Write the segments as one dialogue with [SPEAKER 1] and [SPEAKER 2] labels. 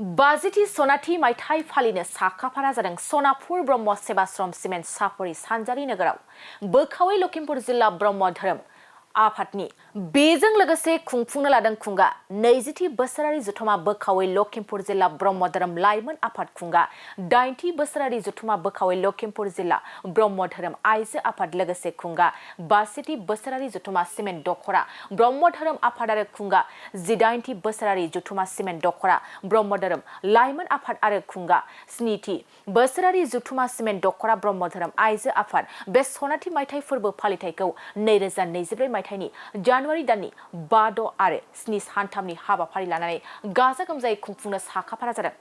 [SPEAKER 1] बाजिथि सनाथि मायथाइ फालिनो साखाफारा जादों सनापुर ब्रह्म सेवाश्रम सिमेन्ट सापरि सानजारि नोगोराव बोखावै लखिमपुर जिल्ला ब्रह्म धोरोम आफादनि बेजों लोगोसे खुंफुंनो लादों खुंगा 20थि बोसोरारि जथुमा बोखावै लखिमपुर जिल्ला ब्रह्म धोरोम लाइमोन आफाद खुंगा 8थि बोसोरारि जथुमा बोखावै लखिमपुर जिल्ला ब्रह्म धोरोम आइजो आफाद लोगोसे खुंगा 82थि बोसोरारि जथुमा सिमेन्ट दखरा ब्रह्म धोरोम आफाद आरो खुंगा 18थि बोसोरारि जथुमा सिमेन्ट दखरा ब्रह्म धोरोम लाइमोन आफाद आरो खुंगा 7थि बोसोरारि जथुमा सिमेन्ट दखरा ब्रह्म धोरोम आइजो आफाद बे सनाथि मायथाइ फोरबो फालिथायखौ 2024 मायथाइनि जानुवारि दाननि 5 आरो 7 सानथामनि हाबाफारि लानानै गाजा गोमजायै खुंफुंनो साखाफारा जादों।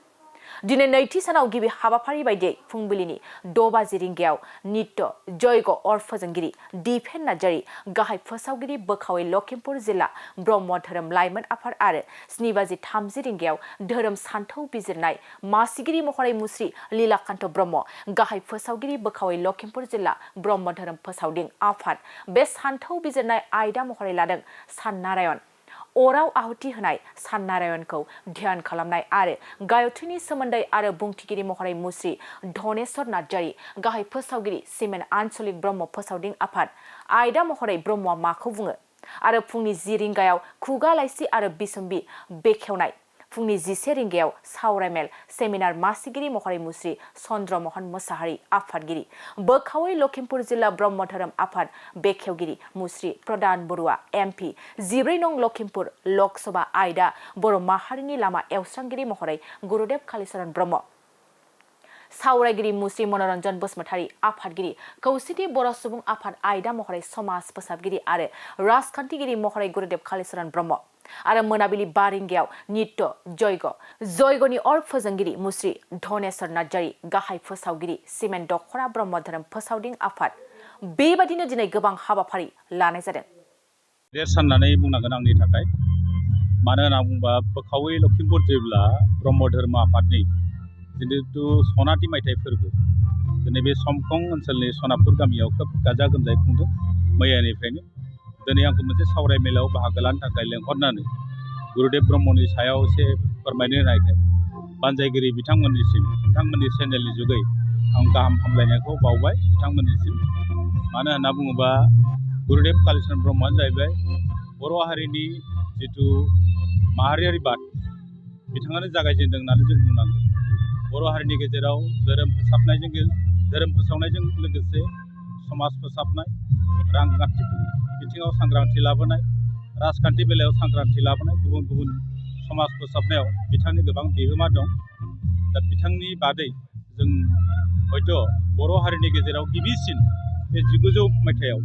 [SPEAKER 1] दिनै नैथि सानाव गिबि हाबाफारि बायदियै फुंबिलिनि 6 बाजि रिंगायाव नित्य जयग अर फोजोंगिरि दिपेन नार्जारि गाहाय फोसावगिरि बोखावै लखिमपुर जिल्ला ब्रह्म धोरोम लाइमोन आफाद आरो 7 बाजि 30 रिंगायाव धोरोम सान्थौ बिजिरनाय मासिगिरि महरै मुस्रि लीलाकान्त ब्रह्म गाहाय फोसावगिरि बोखावै लखिमपुर जिल्ला ब्रह्म धोरोम फोसावदिं आफाद बे सान्थौ बिजिरनाय आयदा महरै लादों सान नारायण अराव आहुति होनाय सान नारायणखौ ध्यान खालामनाय आरो गायत्रीनि सोमोन्दै आरो बुंथिगिरि महरै मुस्रि धनेश्वर नार्जारि गाहाय फोसावगिरि सिमेन्ट आन्चलिक ब्रह्म फोसावदिं आफाद आयदा महरै ब्रह्मआ माखौ बुङो आरो फुंनि 10 रिंगायाव खुगा लाइसि आरो बिसम्बि बेखेवनाय फुंनि 11 रिंगायाव सावरायमेल सेमिनार मासिगिरि महरै मुस्रि चन्द्रमोहन मोसाहारि आफादगिरि बोखावै लखिमपुर जिल्ला ब्रह्म धोरोम आफाद बेखेवगिरि मुस्रि प्रदान बरुवा MP 14 नं लखिमपुर लकसभा आयदा बर' माहारिनि लामा एवस्रांगिरि महरै गुरुदेव कालीचरण ब्रह्म सावरायगिरि मुस्रि मनोरन्जन बसुमतारी आफादगिरि खौसेथि बर' सुबुं आफाद आयदा महरै समाज फोसाबगिरि आरो राजखान्थिगिरि महरै गुरुदेव कालीचरण ब्रह्म आरो मोनाबिलि 5 रिंगायाव नित्य जयगनि अर फोजोंगिरि मुस्रि धनेश्वर नार्जारि गाहाय फोसावगिरि सिमेन्ट दखरा ब्रह्म धोरोम फोसावदिं आफाद बेबादिनो दिनै गोबां हाबाफारि लानाय जादों।
[SPEAKER 2] देरसाननानै बुंनांगोन आंनि थाखाय मानो होनना बुंबा बोखावै लखिमपुर जिल्ला ब्रह्म धोरोम आफादनि जिहेतु सनाथि मायथाइ फोरबो दिनै बे समखं ओनसोलनि सनापुर गामियाव खोब गाजा गोमजायै खुंदों मैयानिफ्रायनो दिनै आंखौ मोनसे सावरायमेलाव बाहागो लानो थाखाय लेंहरनानै गुरुदेव ब्रह्मनि सायाव एसे फोरमायनो होनायखाय बानजायगिरि बिथांमोननि चेनेलनि जुगै आं गाहाम हामलायनायखौ बावबाय बिथांमोननिसिम मानो होनना बुङोबा गुरुदेव कालीचरण ब्रह्मआनो जाहैबाय बर' हारिनि जिथु माहारियारि बाद बिथाङानो जागायजेनदों होननानै जों बुंनांगोन। बर' हारिनि गेजेराव धोरोम फोसावनायजों लोगोसे समाज फोसाबनाय रांखान्थि बिथिङाव सांग्रांथि लाबोनाय राजखान्थि बेलायाव सांग्रांथि लाबोनाय गुबुन गुबुन समाज फोसाबनायाव बिथांनि गोबां बिहोमा दं। दा बिथांनि बादै जों हयथ' बर' हारिनि गेजेराव गिबिसिन बे 1900 मायथाइयाव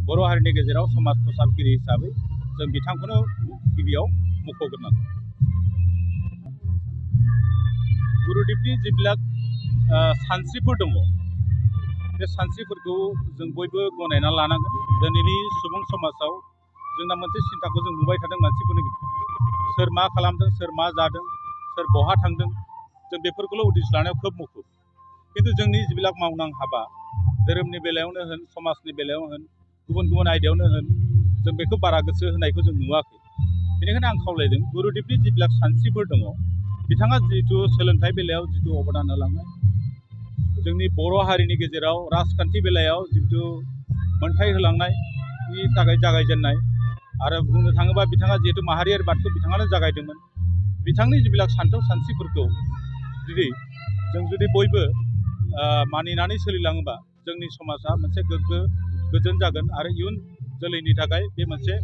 [SPEAKER 2] बर' हारिनि गेजेराव समाज फोसाबगिरि हिसाबै जों बिथांखौनो गिबियाव मख'ग्रोनांगोन। गुरुदेबनि जिবিলাক सानस्रिफोर दङ बे सानस्रिफोरखौ जों बयबो गनायना लानांगोन। दिनैनि सुबुं समाजाव जोंना मोनसे सिन्ताखौ जों नुबाय थादों मानसिफोरनि गेजेराव सोर मा खालामदों सोर मा जादों सोर बहा थांदों जों बेफोरखौल' उदिस लानायाव खोब मुखुब खिन्थु जोंनि जिবিলাক मावनां हाबा धोरोमनि बेलायावनो होन समाजनि बेलायावनो होन गुबुन गुबुन आयदायावनो होन जों बेखौ बारा गोसो होनायखौ जों नुवाखै। बेनिखायनो आं खावलायदों गुरुदेबनि जिবিলাক सानस्रिफोर दङ बिथाङा जिहेतु सोलोंथाइ बेलायाव जिथु अबदान होलांनाय जोंनि बर' हारिनि गेजेराव राजखान्थि बेलायाव जिथु मोनथाय होलांनायनि थाखाय जागायजेननाय आरो बुंनो थाङोबा बिथाङा जिहेतु माहारियारि बादखौ बिथाङानो जागायदोंमोन बिथांनि जिবিলাক सान्थौ सानस्रिफोरखौ जुदि बयबो मानिनानै सोलिलाङोबा जोंनि समाजा मोनसे गोग्गो गोजोन जागोन आरो इयुन जोलैनि थाखाय बे मोनसे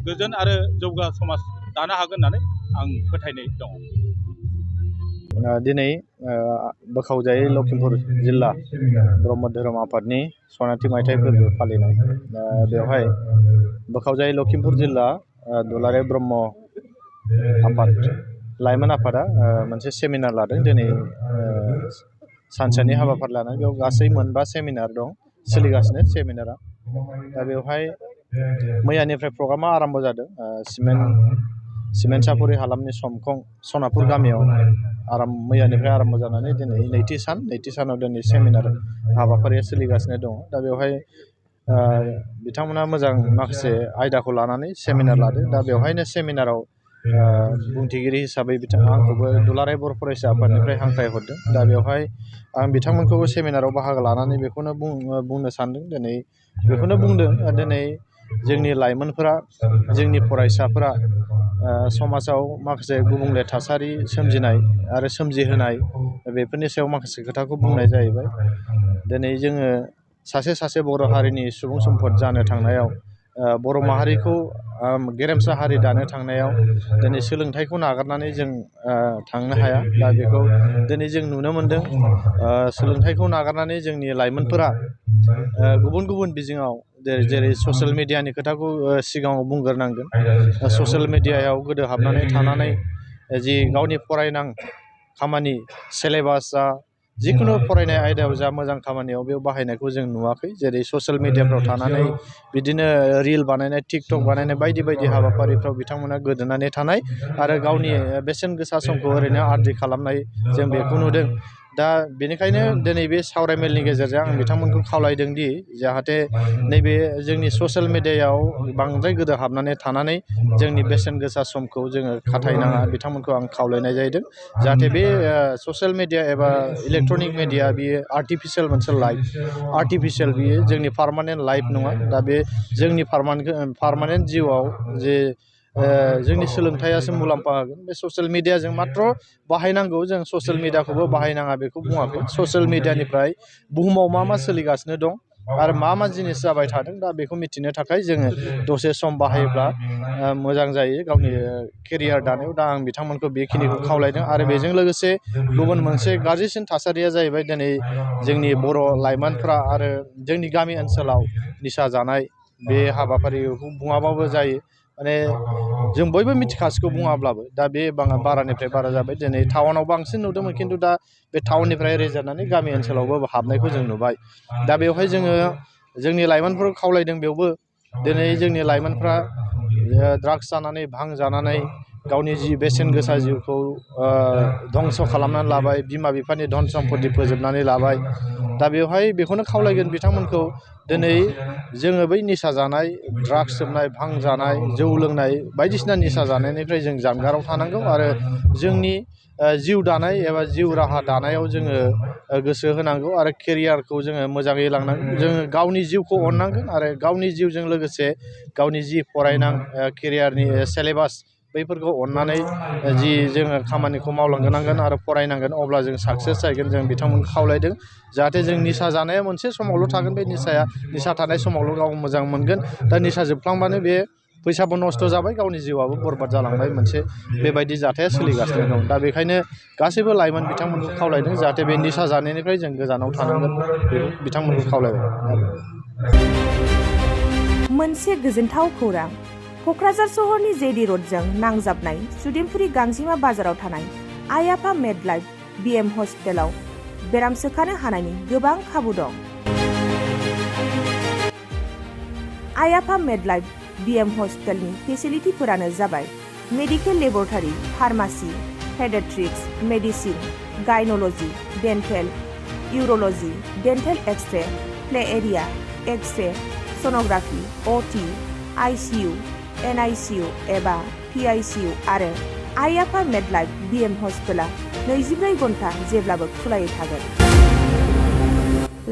[SPEAKER 2] गोजोन आरो जौगा समाज दानो हागोन होननानै आं फोथायनाय दङ।
[SPEAKER 3] दिनै बोखावजायै लखिमपुर जिल्ला ब्रह्म धोरोम आफादनि सनाथि मायथाइ फोरबो फालिनाय बेवहाय बोखावजायै लखिमपुर जिल्ला दुलाराय ब्रह्म आफाद लाइमोन आफादा मोनसे सेमिनार लादों। दिनै सानसेनि हाबाफारि लानानै बेयाव गासै मोनबा सेमिनार दं सोलिगासिनो सेमिनारा। दा बेवहाय मैयानिफ्राय प्रग्रामा आराम्भ जादों। सिमेन्ट सापरि हालामनि समखं सनापुर गामियाव मैयानिफ्राय आराम्भ जानानै दिनै नैथि सानाव दिनै सेमिनार हाबाफारिया सोलिगासिनो दङ। दा बेवहाय बिथांमोना मोजां माखासे आयदाखौ लानानै सेमिनार लादों। दा बेवहायनो सेमिनाराव बुंथिगिरि हिसाबै बिथाङा आंखौबो दुलाराय बर' फरायसा आफादनिफ्राय हांख्रायहरदों। दा बेवहाय आं बिथांमोनखौबो सेमिनाराव बाहागो लानानै बेखौनो बुंनो सानदों। दिनै बेखौनो बुंदों दिनै जोंनि लाइमोनफोरा जोंनि फरायसाफोरा समाजाव माखासे गुबुंले थासारि सोमजिनाय आरो सोमजिहोनाय बेफोरनि सायाव माखासे खोथाखौ बुंनाय जाहैबाय। दिनै जोङो सासे बर' हारिनि सुबुं सम्पद जानो थांनायाव बर' माहारिखौ गेरेमसा हारि दानो थांनायाव दिनै सोलोंथाइखौ नागारनानै जों थांनो हाया। दा बेखौ दिनै जों नुनो मोनदों। सोलोंथाइखौ नागारनानै जोंनि लाइमोनफोरा गुबुन बिजोङाव जेरै ससियेल मिडियानि खोथाखौ सिगाङाव बुंग्रोनांगोन। ससियेल मिडियायाव गोदोहाबनानै थानानै जि गावनि फरायनां खामानि सिलेबासआ जिखुनु फरायनाय आयदायाव जा मोजां खामानियाव बेयाव बाहायनायखौ जों नुवाखै। जेरै ससियेल मिडियाफ्राव थानानै बिदिनो रिल बानायनाय, टिकटक बानायनाय बायदि हाबाफारिफ्राव बिथांमोना गोदोनानै थानाय आरो गावनि बेसेन गोसा समखौ ओरैनो आद्रि खालामनाय जों बेखौ नुदों। दा बेनिखायनो दिनै बे सावरायमेलनि गेजेरजों आं बिथांमोनखौ खावलायदों दि जाहाथे नैबे जोंनि ससियेल मिडियायाव बांद्राय गोदोहाबनानै थानानै जोंनि बेसेन गोसा समखौ जोङो खाथायनाङा, बिथांमोनखौ आं खावलायनाय जाहैदों। जाहाथे बे ससियेल मिडिया एबा इलेक्ट्रनिक मिडिया बियो आर्टिफिसियेल मोनसे लाइफ, आर्टिफिसियेल बियो जोंनि पार्मानेन्ट लाइफ नङा। दा बे जोंनि पार्मानेन्ट जिउआव जे जोंनि सोलोंथाइयासो मुलाम्फा होगोन। बे ससियेल मिडियाजों माथ्र' बाहायनांगौ, जों ससियेल मिडियाखौबो बाहायनाङा बेखौ बुङाखै। ससियेल मिडियानिफ्राय बुहुमाव मा सोलिगासिनो दं आरो मा जिनिस जाबाय थादों, दा बेखौ मिथिनो थाखाय जोङो दसे सम बाहायोब्ला मोजां जायो गावनि केरियार दानायाव। दा आं बिथांमोनखौ बेखिनिखौ खावलायदों। आरो बेजों लोगोसे गुबुन मोनसे गाज्रिसिन थासारिया जाहैबाय दिनै जोंनि बर' लाइमोनफ्रा आरो जोंनि गामि ओनसोलाव निसा जानाय बे हाबाफारिखौ बुङाबाबो जायो। माने जों बयबो मिथिखासिगौ बुङाब्लाबो। दा बे बारानिफ्राय बारा जाबाय। दिनै टाउनाव बांसिन नुदोंमोन, खिन्थु दा बे टाउननिफ्राय रेजेरनानै गामि ओनसोलावबो हाबनायखौ जों नुबाय। दा बेवहाय जोङो जोंनि लाइमोनफोरखौ खावलायदों बेयावबो दिनै जोंनि लाइमोनफ्रा ड्राग्स जानानै भां जानानै गावनि जि बेसेन गोसा जिउखौ धंस' खालामनानै लाबाय, बिमा बिफानि धन सम्पति फोजोबनानै लाबाय। दा बेवहाय बेखौनो खावलायगोन बिथांमोनखौ, दिनै जोङो बै निसा जानाय, ड्राग्स सोबनाय, भां जानाय, जौ लोंनाय बायदिसिना निसा जानायनिफ्राय जों जानगाराव थानांगौ आरो जोंनि जिउ दानाय एबा जिउ राहा दानायाव जोङो गोसो होनांगौ आरो केरियारखौ जोङो मोजाङै लांनांगौ। जोङो गावनि जिउखौ अननांगोन आरो गावनि जिउजों लोगोसे गावनि जि फरायनां केरियारनि सिलेबास बैफोरखौ अननानै जि जोङो खामानिखौ मावलांनांगोन आरो फरायनांगोन, अब्ला जों साक्सेस जागोन। जों बिथांमोनखौ खावलायदों जाहाथे जों निसा जानाया मोनसे समावल' थागोन। बे निसा थानाय समावल' गाव मोजां मोनगोन। दा निसा जोबफ्लांबानो बे फैसाबो नस्थ' जाबाय, गावनि जिउआबो बरबाद जालांबाय। मोनसे बेबायदि जाथाया सोलिगासिनो दं। दा बेखायनो गासैबो लाइमोन बिथांमोनखौ खावलायदों जाहाथे बे निसा जानायनिफ्राय जों गोजानाव थानांगोन, बेखौ बिथांमोनखौ खावलायबाय।
[SPEAKER 4] मोनसे गोजोनथाव खौरां। क'क्राझार सहरनि जेडि र'डजों नांजाबनाय सुदेमपुरि गांजिमा बाजाराव थानाय आइ आफा मेडलाइफ BM हस्पिटालाव बेराम सोखानो हानायनि गोबां खाबु दं। आइ आफा मेडलाइफ BM हस्पिटालनि फेसिलिटिफोरानो जाबाय medical laboratory, pharmacy, paediatrics, medicine, gynaecology, dental, urology, dental x-ray, play area, x-ray, sonography, OT, ICU, NICU एबा PICU आरो आइ आफा मेडलाइफ BM हस्पिटाला 24 घन्टा जेब्लाबो खुलायै थागोन।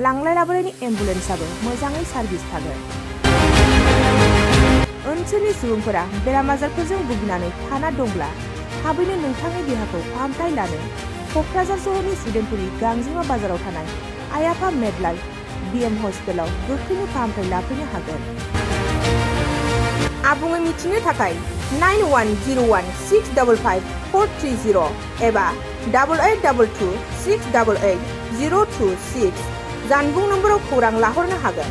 [SPEAKER 4] लांलाय लाबोलायनि एम्बुलेन्सआबो मोजाङै सार्भिस थागोन। ओनसोलनि सुबुंफोरा बेराम आजारफोरजों भुगिनानै थाना दंब्ला थाबैनो नोंथांनि देहाखौ फाहामथाय लानो क'क्राझार सहरनि सुदेमपुरि गांजिमा बाजाराव थानाय आइ आफा मेडलाइफ BM हस्पिटालाव गोख्रैनो फाहामथाय लाफैनो हागोन। आबुङै मिथिनो थाखाय 9101655430 एबा 8822 688 026 जानबुं नम्बराव खौरां लाहरनो हागोन।